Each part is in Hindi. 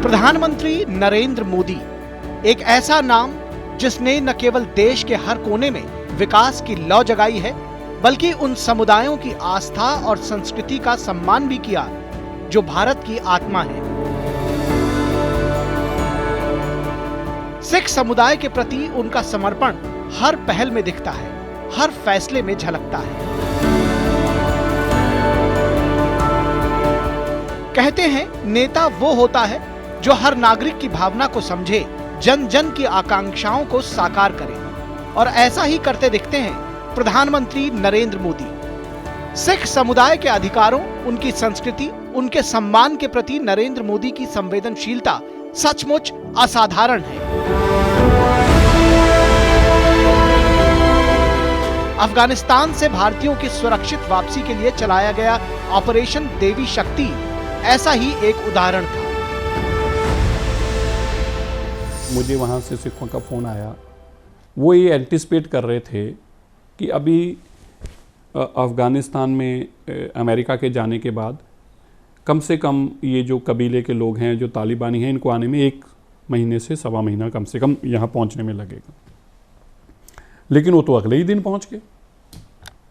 प्रधानमंत्री नरेंद्र मोदी एक ऐसा नाम जिसने न केवल देश के हर कोने में विकास की लौ जगाई है, बल्कि उन समुदायों की आस्था और संस्कृति का सम्मान भी किया जो भारत की आत्मा है। सिख समुदाय के प्रति उनका समर्पण हर पहल में दिखता है, हर फैसले में झलकता है। कहते हैं नेता वो होता है जो हर नागरिक की भावना को समझे, जन जन की आकांक्षाओं को साकार करे, और ऐसा ही करते दिखते हैं प्रधानमंत्री नरेंद्र मोदी। सिख समुदाय के अधिकारों, उनकी संस्कृति, उनके सम्मान के प्रति नरेंद्र मोदी की संवेदनशीलता सचमुच असाधारण है। अफगानिस्तान से भारतीयों की सुरक्षित वापसी के लिए चलाया गया ऑपरेशन देवी शक्ति ऐसा ही एक उदाहरण था। मुझे वहाँ से सिखों का फ़ोन आया, वो ये एंटिसिपेट कर रहे थे कि अभी अफ़गानिस्तान में अमेरिका के जाने के बाद कम से कम ये जो कबीले के लोग हैं, जो तालिबानी हैं, इनको आने में 1 महीने से सवा महीना कम से कम यहाँ पहुँचने में लगेगा। लेकिन वो तो अगले ही दिन पहुँच गए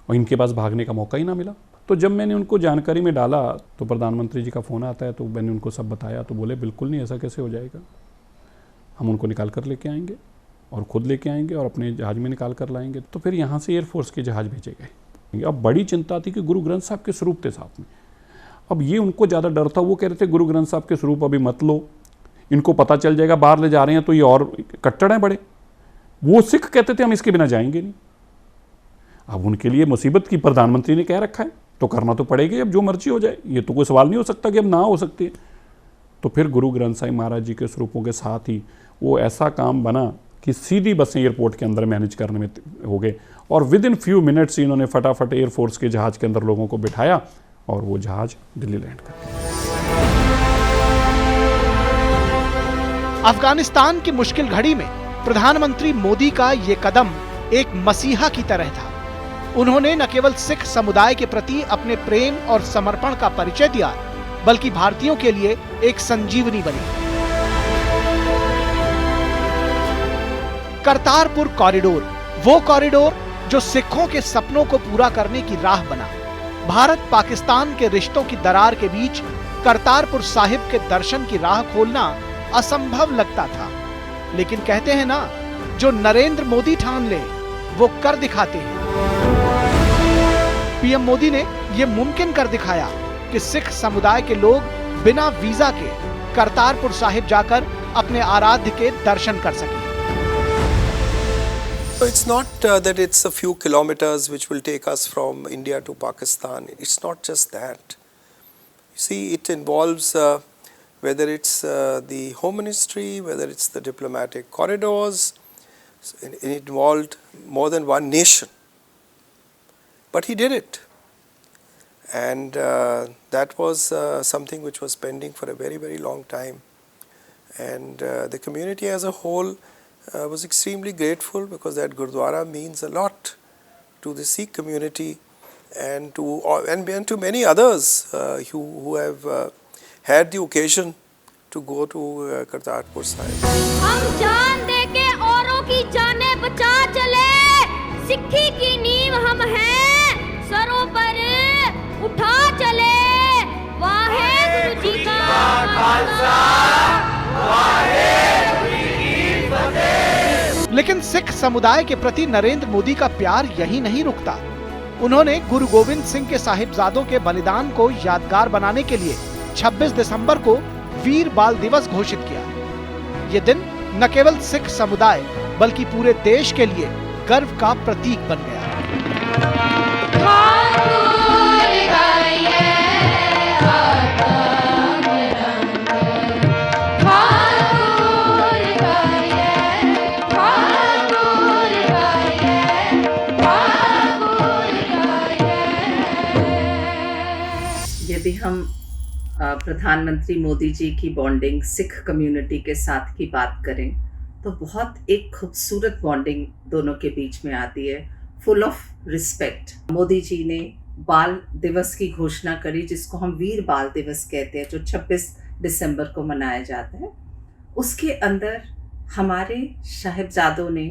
और इनके पास भागने का मौका ही ना मिला। तो जब मैंने उनको जानकारी में डाला तो प्रधानमंत्री जी का फ़ोन आता है, तो मैंने उनको सब बताया, तो बोले बिल्कुल नहीं, ऐसा कैसे हो जाएगा, हम उनको निकाल कर लेके आएंगे और ख़ुद लेके आएंगे और अपने जहाज़ में निकाल कर लाएंगे। तो फिर यहाँ से एयरफोर्स के जहाज़ भेजे गए। अब बड़ी चिंता थी कि गुरु ग्रंथ साहब के स्वरूप थे साथ में। अब ये उनको ज़्यादा डर था, वो कह रहे थे गुरु ग्रंथ साहब के स्वरूप अभी मत लो, इनको पता चल जाएगा बाहर ले जा रहे हैं तो ये और कट्टर हैं बड़े। वो सिख कहते थे हम इसके बिना जाएंगे नहीं। अब उनके लिए मुसीबत की प्रधानमंत्री ने कह रखा है तो करना तो पड़ेगा, अब जो मर्जी हो जाए, ये तो कोई सवाल नहीं हो सकता कि अब ना हो सकती है। तो फिर गुरु ग्रंथ साहिब महाराज जी के स्वरूपों के साथ ही वो ऐसा काम बना कि सीधी बसें एयरपोर्ट के अंदर मैनेज करने में हो गए और विद इन फ्यू मिनट्स इन्होंने फटाफट एयरफोर्स के जहाज़ के अंदर लोगों को बिठाया और वो जहाज़ दिल्ली लैंड कर गया। अफगानिस्तान की मुश्किल घड़ी में प्रधानमंत्री मोदी का ये कदम एक मसीहा की तरह था। उन्होंने न केवल सिख समुदाय के प्रति अपने प्रेम और समर्पण का परिचय दिया, बल्कि भारतीयों के लिए एक संजीवनी बनी। करतारपुर कॉरिडोर, वो कॉरिडोर जो सिखों के सपनों को पूरा करने की राह बना। भारत पाकिस्तान के रिश्तों की दरार के बीच करतारपुर साहिब के दर्शन की राह खोलना असंभव लगता था, लेकिन कहते हैं ना, जो नरेंद्र मोदी ठान ले वो कर दिखाते हैं। पीएम मोदी ने ये मुमकिन कर दिखाया कि सिख समुदाय के लोग बिना वीजा के करतारपुर साहिब जाकर अपने आराध्य के दर्शन कर सकें। It's not that it's a few kilometers which will take us from India to Pakistan. It's not just that. You see, it involves whether it's the Home Ministry, whether it's the diplomatic corridors. It involved more than one nation. But he did it. And that was something which was pending for a very, very long time. And the community as a whole was extremely grateful because that Gurdwara means a lot to the Sikh community and to many others who have had the occasion to go to Kartarpur Sahib. हम जान दे के औरों की जाने बचा चले, सिक्खी की नींव हम हैं, सरों पर उठा चले, वाहेगुरु जी का खालसा, वाहेगुरु जी की फतेह। लेकिन सिख समुदाय के प्रति नरेंद्र मोदी का प्यार यही नहीं रुकता। उन्होंने गुरु गोविंद सिंह के साहिबजादों के बलिदान को यादगार बनाने के लिए 26 दिसंबर को वीर बाल दिवस घोषित किया। ये दिन न केवल सिख समुदाय बल्कि पूरे देश के लिए गर्व का प्रतीक बन गया। यदि हम प्रधानमंत्री मोदी जी की बॉन्डिंग सिख कम्युनिटी के साथ की बात करें तो बहुत एक खूबसूरत बॉन्डिंग दोनों के बीच में आती है, full of respect. Modi ji ने बाल दिवस की घोषणा करी जिसको हम वीर बाल दिवस कहते हैं, जो 26 दिसंबर को मनाया जाता है। उसके अंदर हमारे साहिबजादों ने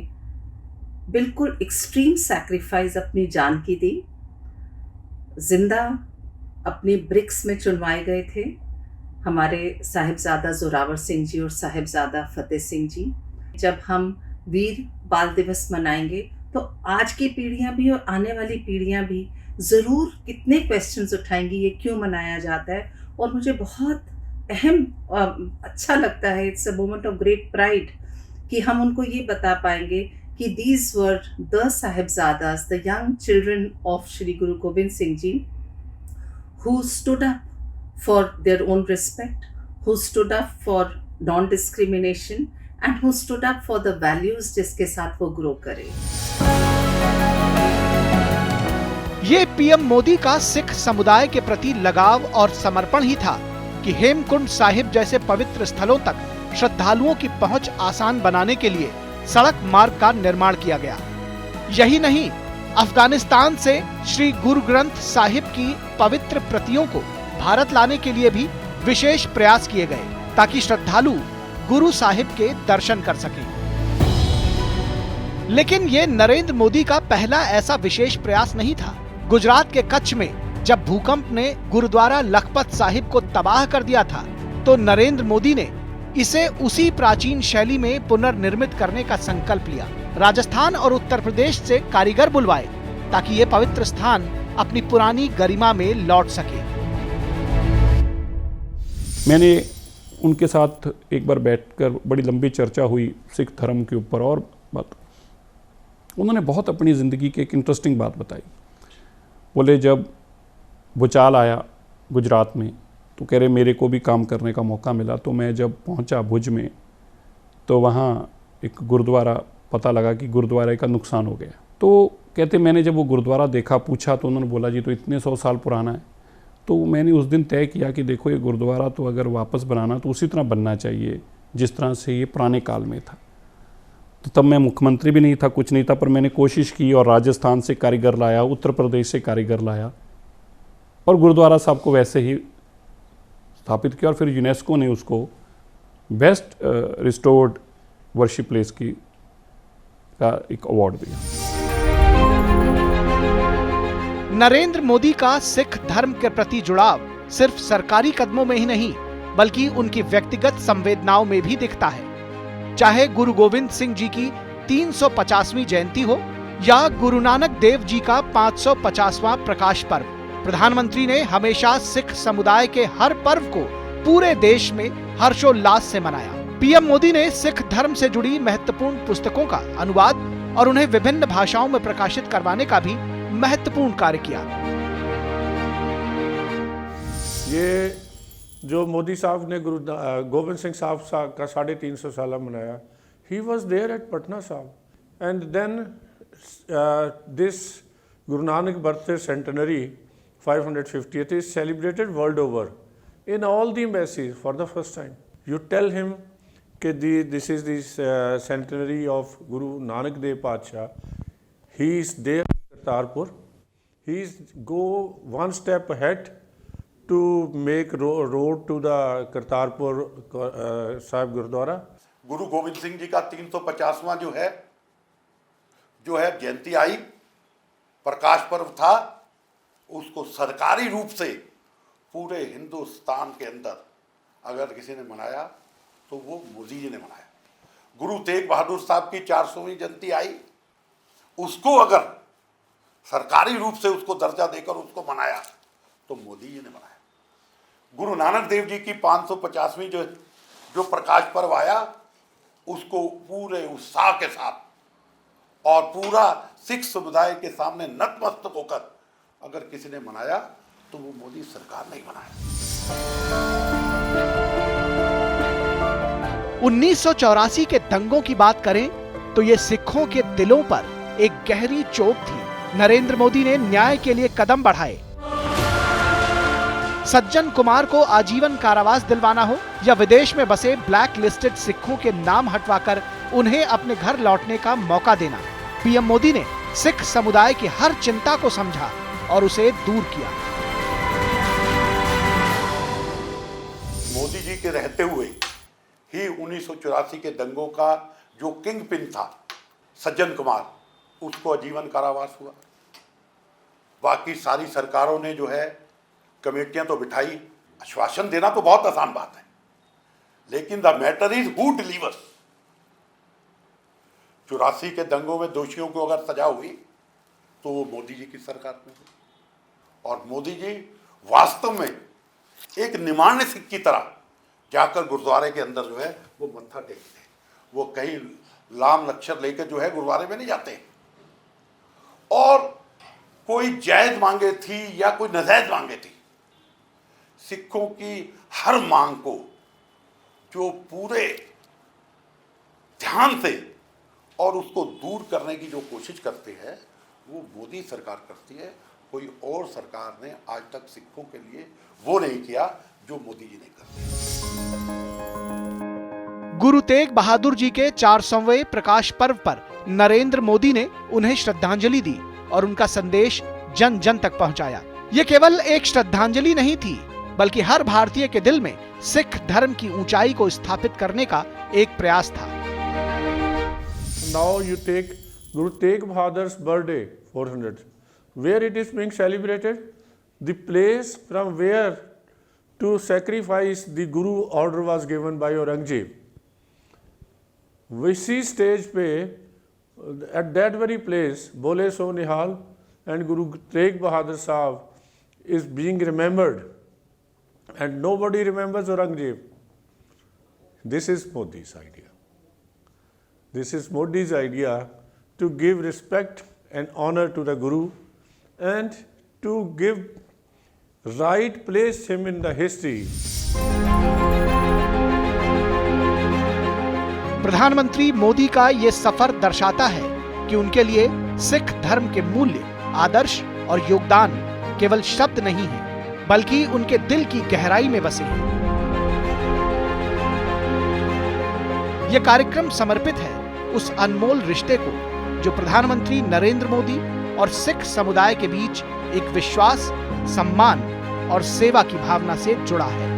बिल्कुल एक्सट्रीम सैक्रिफाइस अपनी जान की दी, जिंदा अपने ब्रिक्स में चुनवाए गए थे हमारे साहिबजादा जोरावर सिंह जी और साहिबजादा फतेह सिंह जी। जब हम वीर बाल दिवस मनाएंगे तो आज की पीढ़ियां भी और आने वाली पीढ़ियां भी ज़रूर कितने क्वेश्चंस उठाएंगी, ये क्यों मनाया जाता है। और मुझे बहुत अहम अच्छा लगता है, it's a moment of great pride कि हम उनको ये बता पाएंगे कि these were the Sahibzadas, the young children of Shri Guru Gobind Singh ji, who stood up for their own respect, who stood up for non-discrimination and who stood up for the values जिसके साथ वो ग्रो करे। ये पीएम मोदी का सिख समुदाय के प्रति लगाव और समर्पण ही था कि हेमकुंड साहिब जैसे पवित्र स्थलों तक श्रद्धालुओं की पहुंच आसान बनाने के लिए सड़क मार्ग का निर्माण किया गया। यही नहीं, अफगानिस्तान से श्री गुरु ग्रंथ साहिब की पवित्र प्रतियों को भारत लाने के लिए भी विशेष प्रयास किए गए ताकि श्रद्धालु गुरु साहिब के दर्शन कर सकें। लेकिन ये नरेंद्र मोदी का पहला ऐसा विशेष प्रयास नहीं था। गुजरात के कच्छ में जब भूकंप ने गुरुद्वारा लखपत साहिब को तबाह कर दिया था, तो नरेंद्र मोदी ने इसे उसी प्राचीन शैली में पुनर्निर्मित करने का संकल्प लिया। राजस्थान और उत्तर प्रदेश से कारीगर बुलवाए ताकि ये पवित्र स्थान अपनी पुरानी गरिमा में लौट सके। मैंने उनके साथ एक बार बैठकर बड़ी लंबी चर्चा हुई सिख धर्म के ऊपर, और उन्होंने बहुत अपनी ज़िंदगी की एक इंटरेस्टिंग बात बताई। बोले जब भूचाल आया गुजरात में तो कह रहे मेरे को भी काम करने का मौका मिला, तो मैं जब पहुंचा भुज में तो वहाँ एक गुरुद्वारा पता लगा कि गुरुद्वारे का नुकसान हो गया। तो कहते मैंने जब वो गुरुद्वारा देखा, पूछा तो उन्होंने बोला जी तो इतने 100 साल पुराना है। तो मैंने उस दिन तय किया कि देखो ये गुरुद्वारा तो अगर वापस बनाना तो उसी तरह बनना चाहिए जिस तरह से ये पुराने काल में था। तो तब मैं मुख्यमंत्री भी नहीं था, कुछ नहीं था, पर मैंने कोशिश की और राजस्थान से कारीगर लाया, उत्तर प्रदेश से कारीगर लाया और गुरुद्वारा साहब को वैसे ही स्थापित किया। और फिर यूनेस्को ने उसको बेस्ट रिस्टोर्ड वर्शिप प्लेस की का एक अवार्ड दिया। नरेंद्र मोदी का सिख धर्म के प्रति जुड़ाव सिर्फ सरकारी कदमों में ही नहीं बल्कि उनकी व्यक्तिगत संवेदनाओं में भी दिखता है। चाहे गुरु गोविंद सिंह जी की 350वीं जयंती हो या गुरु नानक देव जी का 550वां प्रकाश पर्व, प्रधानमंत्री ने हमेशा सिख समुदाय के हर पर्व को पूरे देश में हर्षोल्लास से मनाया। पीएम मोदी ने सिख धर्म से जुड़ी महत्वपूर्ण पुस्तकों का अनुवाद और उन्हें विभिन्न भाषाओं में प्रकाशित करवाने का भी महत्वपूर्ण कार्य किया। ये जो मोदी साहब ने गुरु गोविंद सिंह साहब का 350 साल मनाया, he was there at Patna Sahib, and then this Guru Nanak birthday centenary 550th is celebrated world over in all the embassies for the first time. You tell him that this is the centenary of Guru Nanak Dev Padsha. He is there in Kartarpur. He is go one step ahead to make road to the Kartarpur Sahib Gurudwara. गुरु गोविंद सिंह जी का 350वां जो है जयंती आई, प्रकाश पर्व था, उसको सरकारी रूप से पूरे हिंदुस्तान के अंदर अगर किसी ने मनाया तो वो मोदी जी ने मनाया। गुरु तेग बहादुर साहब की 400वीं जयंती आई, उसको अगर सरकारी रूप से उसको दर्जा देकर उसको मनाया तो मोदी जी ने मनाया। गुरु नानक देव जी की 550वीं जो प्रकाश पर्व आया, उसको पूरे उत्साह के साथ और पूरा सिख समुदाय के सामने नतमस्तक होकर अगर किसी ने मनाया तो वो मोदी सरकार ने मनाया। 1984 के दंगों की बात करें तो ये सिखों के दिलों पर एक गहरी चोट थी। नरेंद्र मोदी ने न्याय के लिए कदम बढ़ाए। सज्जन कुमार को आजीवन कारावास दिलवाना हो या विदेश में बसे ब्लैक लिस्टेड सिखों के नाम हटवाकर उन्हें अपने घर लौटने का मौका देना, पीएम मोदी ने सिख समुदाय की हर चिंता को समझा और उसे दूर किया। मोदी जी के रहते हुए ही 1984 के दंगों का जो किंग पिन था सज्जन कुमार, उसको आजीवन कारावास हुआ। बाकी सारी सरकारों ने जो है कमेटियां तो बिठाई। आश्वासन देना तो बहुत आसान बात है, लेकिन the matter is who delivers. 84 के दंगों में दोषियों को अगर सजा हुई तो वो मोदी जी की सरकार में हुई। और मोदी जी वास्तव में एक निमाण्य सिख की तरह जाकर गुरुद्वारे के अंदर जो है वो मत्था टेकते हैं। वो कहीं लाम लक्षर लेकर जो है गुरुद्वारे में नहीं जाते। और कोई जायज मांगे थी या कोई नाजायज मांगे थी, सिखों की हर मांग को जो पूरे ध्यान से और उसको दूर करने की जो कोशिश करते हैं वो मोदी सरकार करती है। कोई और सरकार ने आज तक सिखों के लिए वो नहीं किया जो मोदी जी ने कर। गुरु तेग बहादुर जी के 400वें प्रकाश पर्व पर नरेंद्र मोदी ने उन्हें श्रद्धांजलि दी और उनका संदेश जन जन तक पहुंचाया। ये केवल एक श्रद्धांजलि नहीं थी, बल्कि हर भारतीय के दिल में सिख धर्म की ऊंचाई को स्थापित करने का एक प्रयास था। Now you take Guru Tegh Bahadur's birthday 400, where it is being celebrated, the place from where to sacrifice the Guru order was given by Aurangzeb. We see stage pe at that very place Bole So Nihal and Guru Tegh Bahadur Sahib is being remembered, and nobody remembers Aurangzeb. This is Modi's idea. This is Modi's idea to give respect and honor to the Guru and to give right place him in the history. प्रधानमंत्री मोदी का ये सफर दर्शाता है कि उनके लिए सिख धर्म के मूल्य, आदर्श और योगदान केवल शब्द नहीं है, बल्कि उनके दिल की गहराई में बसे हैं। यह कार्यक्रम समर्पित है उस अनमोल रिश्ते को जो प्रधानमंत्री नरेंद्र मोदी और सिख समुदाय के बीच एक विश्वास, सम्मान और सेवा की भावना से जुड़ा है।